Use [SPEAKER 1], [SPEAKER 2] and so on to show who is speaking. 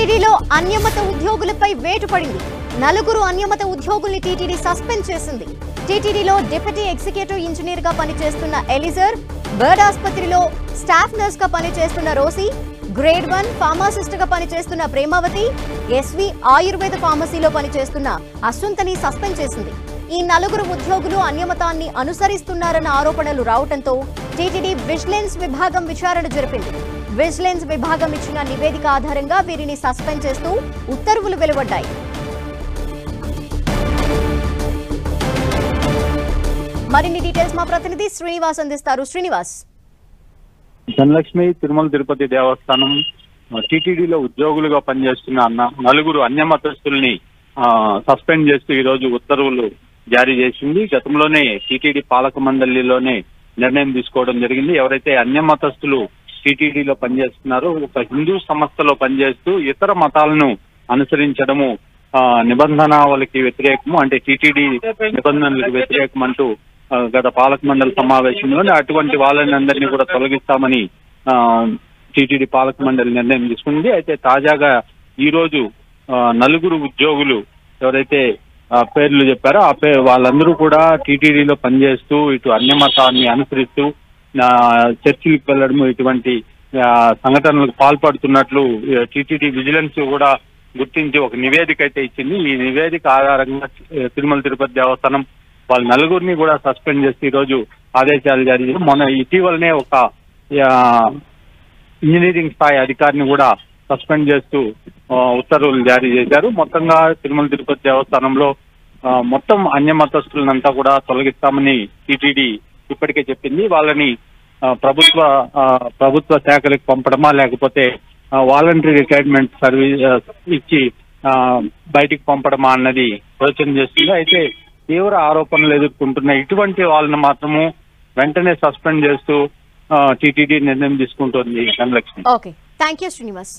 [SPEAKER 1] టీటీడీలో అన్యమత ఉద్యోగులపై వేటు పడింది. 4 అన్యమత ఉద్యోగుల్ని టీటీడీ సస్పెండ్ చేసింది. టీటీడీలో డిప్యూటీ ఎగ్జిక్యూటివ్ ఇంజనీర్ గా పనిచేస్తున్న ఎలిజర్, బర్డ్ ఆసుపత్రిలో స్టాఫ్ నర్స్ గా పనిచేస్తున్న రోసి, గ్రేడ్ 1 ఫార్మాసిస్ట్ గా పనిచేస్తున్న ప్రేమావతి, ఎస్వి ఆయుర్వేద ఫార్మసీలో పనిచేస్తున్న అశ్వంతని సస్పెండ్ చేసింది. ఈ 4 ఉద్యోగులు అన్యమతాన్ని అనుసరిస్తున్నారన్న ఆరోపణలు రావడంతో టీటీడీ విజిలెన్స్ విభాగం విచారణ జరిపింది. విజిలెన్స్ విభాగం ఇచ్చిన నివేదిక ఆధారంగా వీరిని సస్పెండ్ చేస్తూ ఉత్తర్వులు వెలువడ్డాయి. మరిన్ని డీటెయిల్స్ మా ప్రతినిధి శ్రీనివాస్ అందిస్తారు. శ్రీనివాస్.
[SPEAKER 2] ధనలక్ష్మి తిరుమల తిరుపతి దేవస్థానం టీటీడీలో ఉద్యోగులుగా పనిచేస్తున్న 4 అన్యమతస్తుల్ని సస్పెండ్ చేస్తూ ఈ రోజు ఉత్తర్వులు జారీ చేసింది. గతంలోనే టీటీడీ పాలక మండలిలోనే నిర్ణయం తీసుకోవడం జరిగింది. ఎవరైతే అన్యమతస్తులు టీటీడీలో పనిచేస్తున్నారో ఒక హిందూ సంస్థలో పనిచేస్తూ ఇతర మతాలను అనుసరించడము నిబంధనావళికి వ్యతిరేకము, అంటే టీటీడీ నిబంధనలకు వ్యతిరేకం అంటూ గత పాలక మండలి సమావేశంలోనే అటువంటి వాళ్ళని అందరినీ కూడా తొలగిస్తామని టీటీడీ పాలక మండలి నిర్ణయం తీసుకుంది. అయితే తాజాగా ఈ రోజు 4 ఉద్యోగులు ఎవరైతే పేర్లు చెప్పారో వాళ్ళందరూ కూడా టీటీడీలో పనిచేస్తూ ఇటు అన్యమతాన్ని అనుసరిస్తూ చర్చిలకు వెళ్లడం ఇటువంటి సంఘటనలకు పాల్పడుతున్నట్లు టీటీడీ విజిలెన్స్ కూడా గుర్తించి ఒక నివేదిక అయితే ఇచ్చింది. ఈ నివేదిక ఆధారంగా తిరుమల తిరుపతి దేవస్థానం వాళ్ళ 4 కూడా సస్పెండ్ చేసి ఈ రోజు ఆదేశాలు జారీ చేశారు. మొన్న ఇటీవలనే ఒక ఇంజనీరింగ్ స్థాయి అధికారిని కూడా సస్పెండ్ చేస్తూ ఉత్తర్వులు జారీ చేశారు. మొత్తంగా తిరుమల తిరుపతి దేవస్థానంలో మొత్తం అన్యమతస్తులంతా కూడా తొలగిస్తామని టీటీడీ ఇప్పటికే చెప్పింది. వాళ్ళని ప్రభుత్వ శాఖలకు పంపడమా లేకపోతే వాలంటరీ రిటైర్మెంట్ సర్వీస్ ఇచ్చి బయటికి పంపడమా అన్నది యోచన చేస్తుంది. అయితే తీవ్ర ఆరోపణలు ఎదుర్కొంటున్న ఇటువంటి వాళ్ళని మాత్రము వెంటనే సస్పెండ్ చేస్తూ టీటీడీ నిర్ణయం తీసుకుంటోంది. Dhanalakshmi.
[SPEAKER 1] Okay, thank you Srinivas.